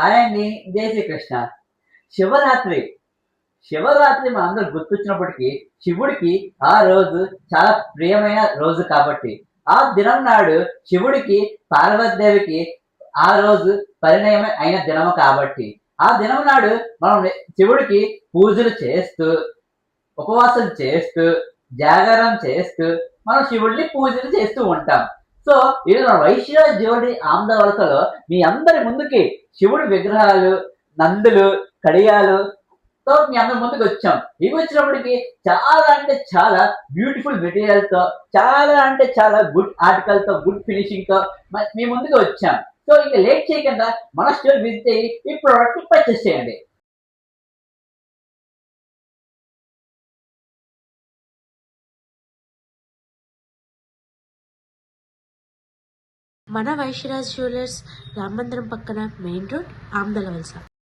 Hi అండి. జై శ్రీకృష్ణ. శివరాత్రి. శివరాత్రి మనందరూ గుర్తొచ్చినప్పటికీ శివుడికి ఆ రోజు చాలా ప్రియమైన రోజు కాబట్టి, ఆ దినం నాడు శివుడికి, పార్వతీదేవికి ఆ రోజు పరిణయం అయిన దినము కాబట్టి, ఆ దినం నాడు మనం శివుడికి పూజలు చేస్తూ, ఉపవాసం చేస్తూ, జాగారం చేస్తూ మనం శివుడిని పూజలు చేస్తూ ఉంటాం. సో ఈరోజు మన వైశ్య జీవుడి ఆమ్ద వలసలో మీ అందరి ముందుకి శివుడి విగ్రహాలు, నందులు, కడియాలు తో మీ అందరి ముందుకు వచ్చాం. ఇవి వచ్చినప్పటికి చాలా అంటే చాలా బ్యూటిఫుల్ మెటీరియల్ తో, చాలా అంటే చాలా గుడ్ ఆర్టికల్ తో, గుడ్ ఫినిషింగ్ తో మీ ముందుకు వచ్చాం. సో ఇంకా లేట్ చేయకుండా మన స్టోర్ విజిట్ అయ్యి ఈ ప్రోడక్ట్ పర్చేస్ చేయండి. మన వైశ్యరాజ్ జ్యువెలర్స్ రామందిరం పక్కన మెయిన్ రోడ్ ఆమ్దలవలస.